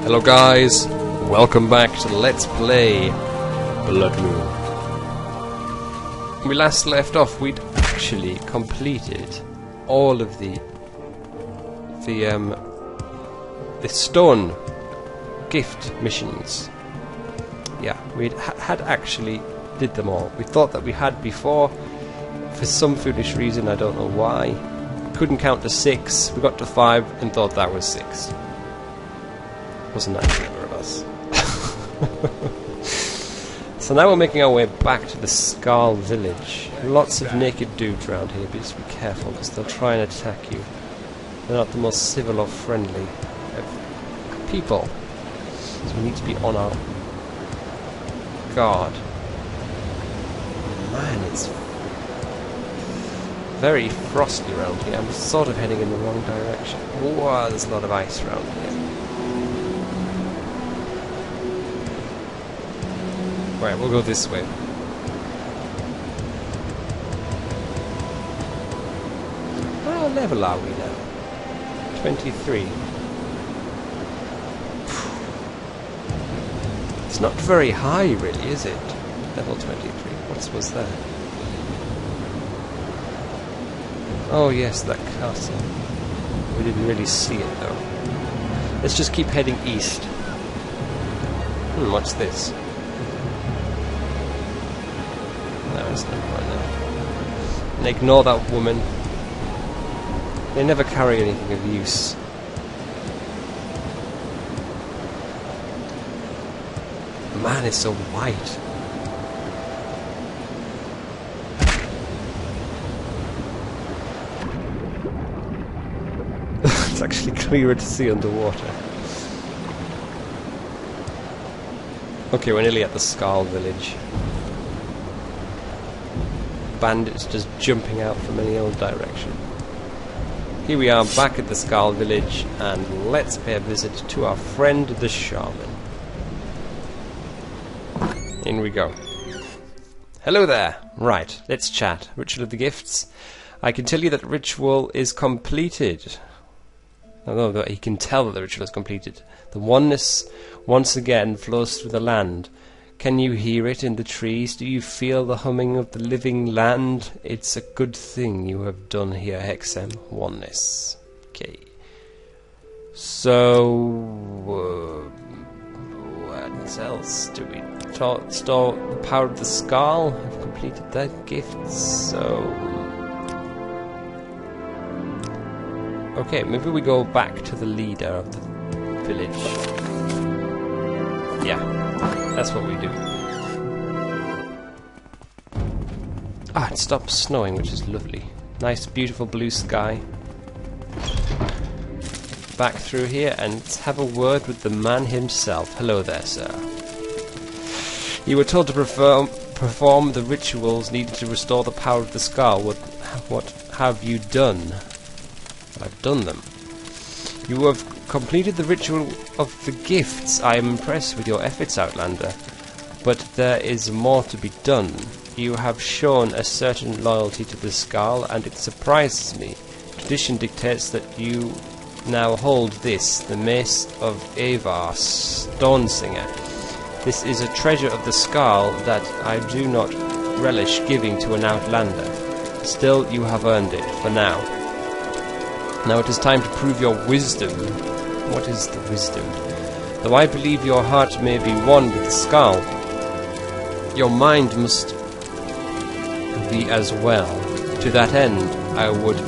Hello guys, welcome back to Let's Play Bloodmoon. When we last left off, we'd actually completed all of the stone gift missions. Yeah, we had actually did them all. We thought that we had before, for some foolish reason, I don't know why. Couldn't count to 6, we got to 5 and thought that was 6. Wasn't that clever of us? So now we're making our way back to the Skaal village. Lots of naked dudes around here, but just be careful because they'll try and attack you. They're not the most civil or friendly of people, so we need to be on our guard. Man, it's very frosty around here. I'm sort of heading in the wrong direction. Whoa, there's a lot of ice around here. Right, we'll go this way. What level are we now? 23. It's not very high, really, is it? Level 23. What was that? Oh yes, that castle. We didn't really see it though. Let's just keep heading east. What's this? No, it's not right now. And ignore that woman. They never carry anything of use. Man, it's so white. It's actually clearer to see underwater. Okay, we're nearly at the Skaal village. Bandits just jumping out from any old direction. Here we are back at the Skaal village, and let's pay a visit to our friend the shaman. In we go. Hello there. Right, let's chat. Ritual of the Gifts. I can tell you that ritual is completed. Although he can tell that the ritual is completed. The oneness once again flows through the land. Can you hear it in the trees? Do you feel the humming of the living land? It's a good thing you have done here, Hexem. Oneness. Okay. So, what else do we store? The power of the Skaal. I've completed that gift, so... Okay, maybe we go back to the leader of the village. Yeah, that's what we do. Ah, it stopped snowing, which is lovely. Nice, beautiful blue sky. Back through here and let's have a word with the man himself. Hello there, sir. You were told to perform the rituals needed to restore the power of the Skaal. What have you done? I've done them. You have completed the ritual of the gifts. I am impressed with your efforts, Outlander. But there is more to be done. You have shown a certain loyalty to the Skaal, and it surprises me. Tradition dictates that you now hold this, the Mace of Avar, Stonesinger. This is a treasure of the Skaal that I do not relish giving to an Outlander. Still, you have earned it, for now. Now it is time to prove your wisdom. What is the wisdom? Though I believe your heart may be one with the Skaal, your mind must be as well. To that end, I would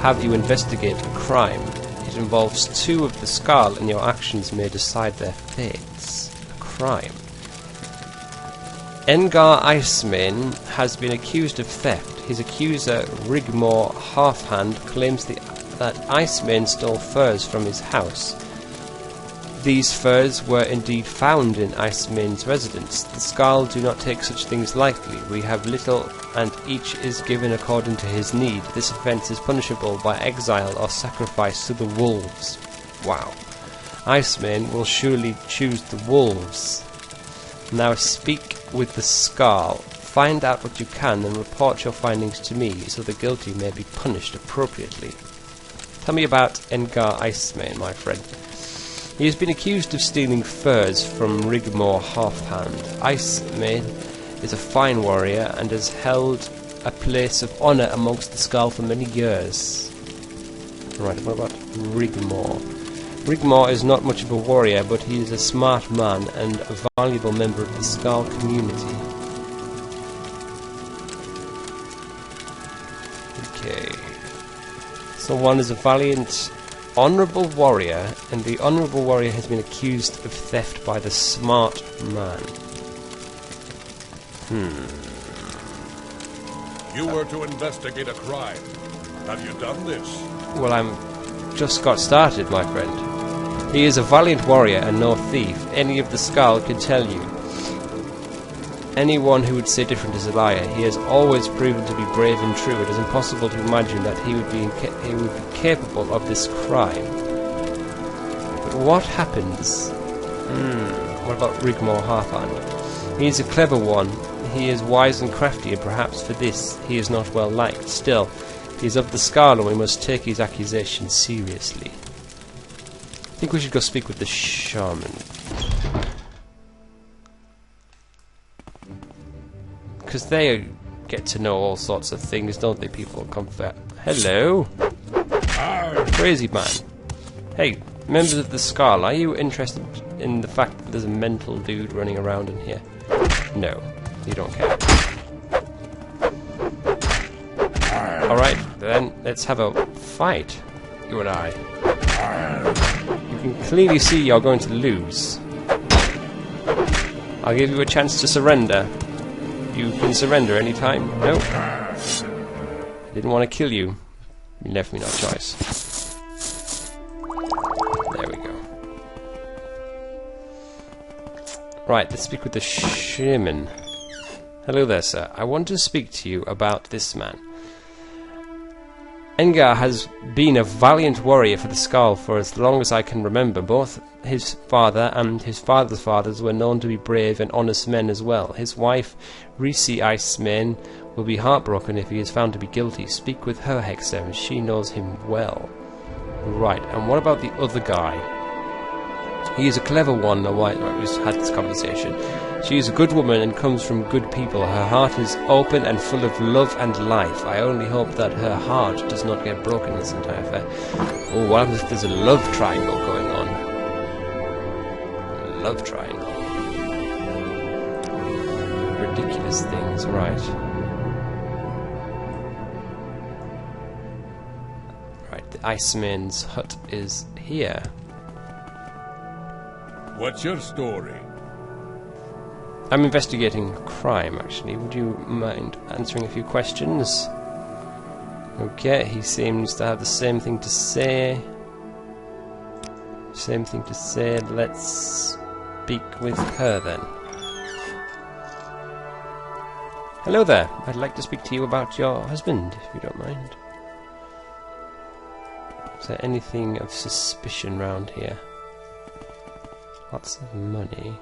have you investigate a crime. It involves two of the Skaal, and your actions may decide their fates. A crime. Engar Icemane has been accused of theft. His accuser, Rigmore Halfhand, claims that Icemane stole furs from his house. These furs were indeed found in Icemane's residence. The Skaal do not take such things lightly. We have little, and each is given according to his need. This offence is punishable by exile or sacrifice to the wolves. Wow. Icemane will surely choose the wolves. Now speak with the Skaal. Find out what you can and report your findings to me, so the guilty may be punished appropriately. Tell me about Engar Icemane, my friend. He has been accused of stealing furs from Rigmor Halfhand. Iceman is a fine warrior and has held a place of honour amongst the Skaal for many years. Right, what about Rigmor? Rigmor is not much of a warrior, but he is a smart man and a valuable member of the Skaal community. Okay. So one is a valiant, honourable warrior, and the honourable warrior has been accused of theft by the smart man. You were to investigate a crime. Have you done this? Well, I'm just got started, my friend. He is a valiant warrior and no thief. Any of the Skaal can tell you. Anyone who would say different is a liar. He has always proven to be brave and true. It is impossible to imagine that he would be capable of this crime. But what happens? What about Rigmor Halfhand? He is a clever one. He is wise and crafty, and perhaps for this he is not well liked. Still, he is of the Skaal, and we must take his accusations seriously. I think we should go speak with the shaman. Because they get to know all sorts of things, don't they, people? Hello? Crazy man. Hey, members of the Skaal, are you interested in the fact that there's a mental dude running around in here? No, you don't care. Alright, then let's have a fight, you and I. You can clearly see you're going to lose. I'll give you a chance to surrender. You can surrender any time. No. I didn't want to kill you. You left me no choice. There we go. Right, let's speak with the shaman. Hello there, sir. I want to speak to you about this man. Engar has been a valiant warrior for the Skaal for as long as I can remember. Both his father and his father's fathers were known to be brave and honest men as well. His wife, Risi Iceman, will be heartbroken if he is found to be guilty. Speak with her, Hexer, as she knows him well. Right, and what about the other guy? He is a clever one, we just had this conversation. She is a good woman and comes from good people. Her heart is open and full of love and life. I only hope that her heart does not get broken in this entire affair. Oh, what happens if there's a love triangle going on? A love triangle. Ridiculous things, right. Right, the Iceman's hut is here. What's your story? I'm investigating a crime, actually. Would you mind answering a few questions? Okay, he seems to have the same thing to say. Let's speak with her then. Hello there. I'd like to speak to you about your husband, if you don't mind. Is there anything of suspicion round here? Lots of money.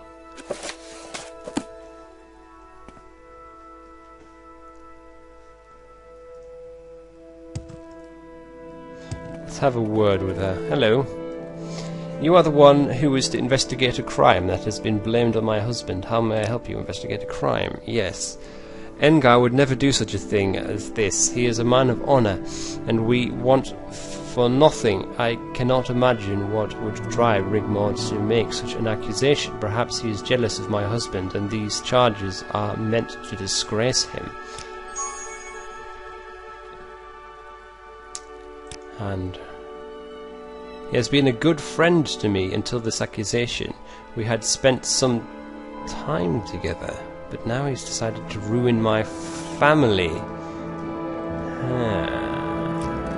Let's have a word with her. Hello. You are the one who is to investigate a crime that has been blamed on my husband. How may I help you investigate a crime? Yes. Engar would never do such a thing as this. He is a man of honour, and we want for nothing. I cannot imagine what would drive Rigmor to make such an accusation. Perhaps he is jealous of my husband, and these charges are meant to disgrace him. And he has been a good friend to me until this accusation. We had spent some time together, but now he's decided to ruin my family.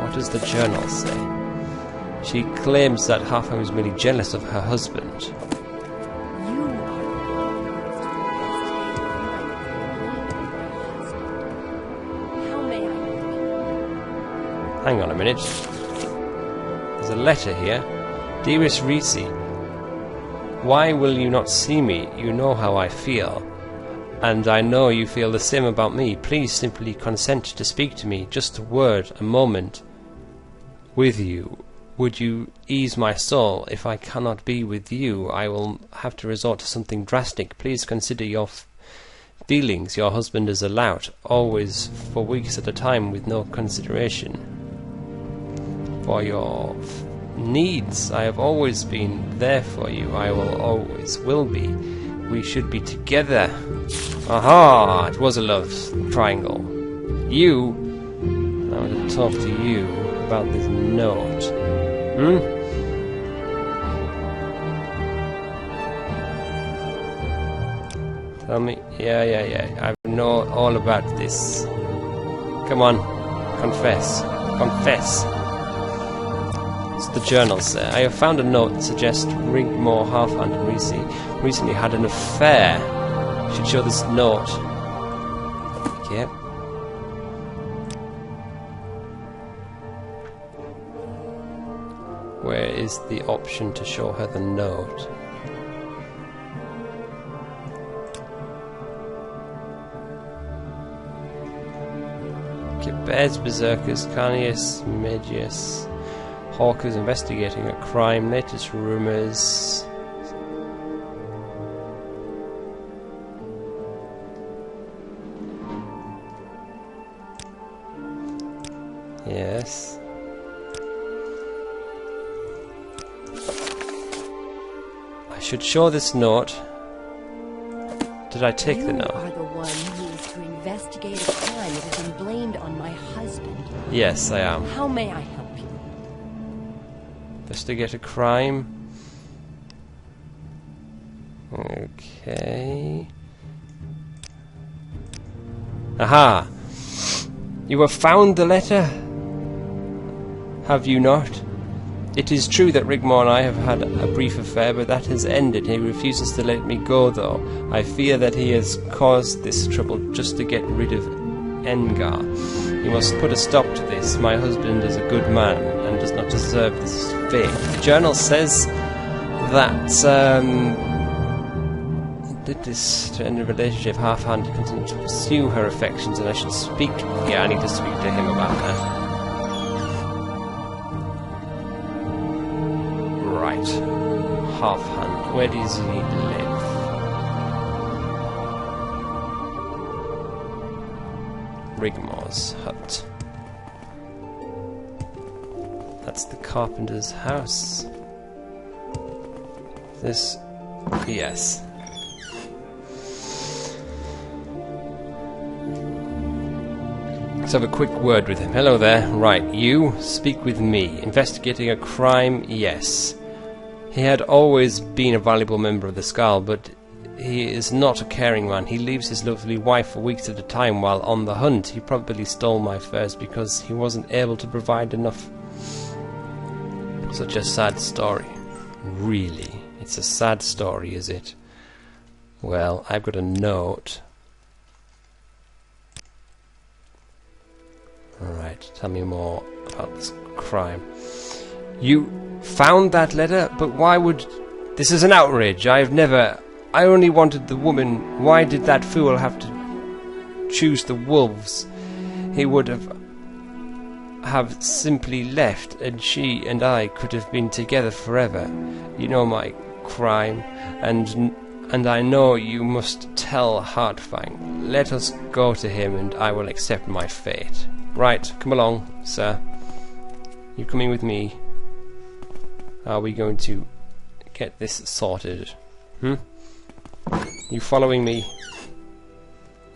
What does the journal say? She claims that Halfhand was merely jealous of her husband. Hang on a minute. There's a letter here. Dearest Risi, why will you not see me? You know how I feel. And I know you feel the same about me. Please simply consent to speak to me. Just a word, a moment with you. would you ease my soul? If I cannot be with you, I will have to resort to something drastic. Please consider your feelings. Your husband is a lout, always for weeks at a time with no consideration for your needs. I have always been there for you. I will always will be. We should be together. Aha! It was a love triangle. You, I want to talk to you about this note. Tell me. Yeah. I know all about this. Come on. Confess. Confess. It's the journals there. I have found a note that suggests Rigmore Halfhand and recently had an affair. Should show this note. Okay. Where is the option to show her the note? Okay, Bears, Berserkers, Carnius, Magius, Hawkers investigating a crime, latest rumors. Yes. I should show this note. Did I take the note? You are the one who is to investigate a crime that has been blamed on my husband. Yes, I am. How may I help you? Investigate a crime. Okay. Aha! You have found the letter? Have you not? It is true that Rigmore and I have had a brief affair, but that has ended. He refuses to let me go, though. I fear that he has caused this trouble just to get rid of Engar. You must put a stop to this. My husband is a good man and does not deserve this fate. The journal says that did this to end a relationship. Half-hand continue to pursue her affections, and I should speak. Yeah, I need to speak to him about that. Right. Half-hand. Where does he live? Rigmore's hut. That's the carpenter's house. This... yes. Let's have a quick word with him. Hello there. Right, you, speak with me. Investigating a crime, yes. He had always been a valuable member of the Skaal, but he is not a caring man. He leaves his lovely wife for weeks at a time while on the hunt. He probably stole my furs because he wasn't able to provide enough. Such a sad story. Really? It's a sad story, is it? Well, I've got a note. Alright, tell me more about this crime. You found that letter? But why would... This is an outrage. I only wanted the woman. Why did that fool have to choose the wolves? He would have simply left, and she and I could have been together forever. You know my crime, and I know you must tell Heartfang. Let us go to him, and I will accept my fate. Right, come along, sir. You coming with me? Are we going to get this sorted? You following me?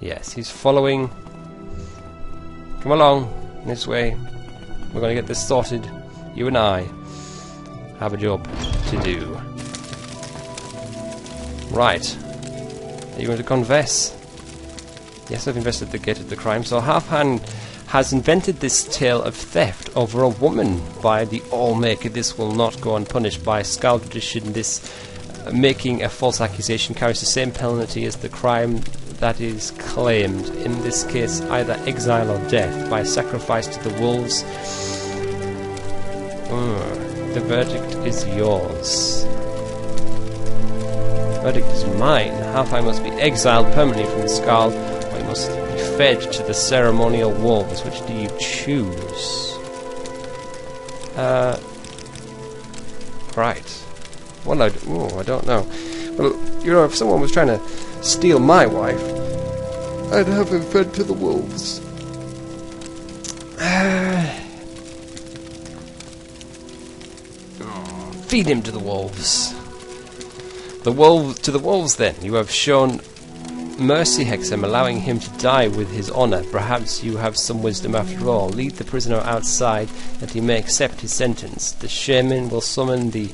Yes, he's following. Come along, this way. We're going to get this sorted. You and I have a job to do. Right. Are you going to confess? Yes, I've investigated the crime. So Halfhand has invented this tale of theft over a woman by the Allmaker. This will not go unpunished. By Skaal tradition, this making a false accusation carries the same penalty as the crime that is claimed. In this case, either exile or death by sacrifice to the wolves. The verdict is yours. The verdict is mine. Halfhand must be exiled permanently from the Skaal, or he must be fed to the ceremonial wolves. Which do you choose? Right. What I don't know. Well, you know, if someone was trying to steal my wife, I'd have him fed to the wolves. Feed him to the wolves. To the wolves, then. You have shown mercy, Hexam, allowing him to die with his honour. Perhaps you have some wisdom after all. Lead the prisoner outside, that he may accept his sentence. The shaman will summon the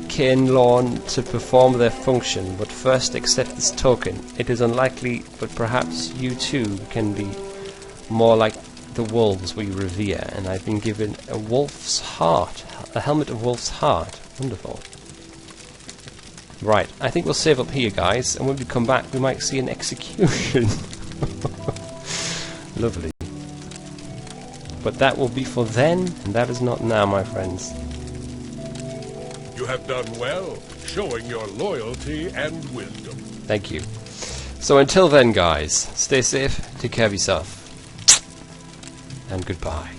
Cainlawn to perform their function, but first accept this token. It is unlikely, but perhaps you too can be more like the wolves we revere, and I've been given a wolf's heart. A helmet of wolf's heart. Wonderful. Right, I think we'll save up here, guys, and when we come back we might see an execution. Lovely. But that will be for then, and that is not now, my friends. You have done well, showing your loyalty and wisdom. Thank you. So until then, guys, stay safe, take care of yourself, and goodbye.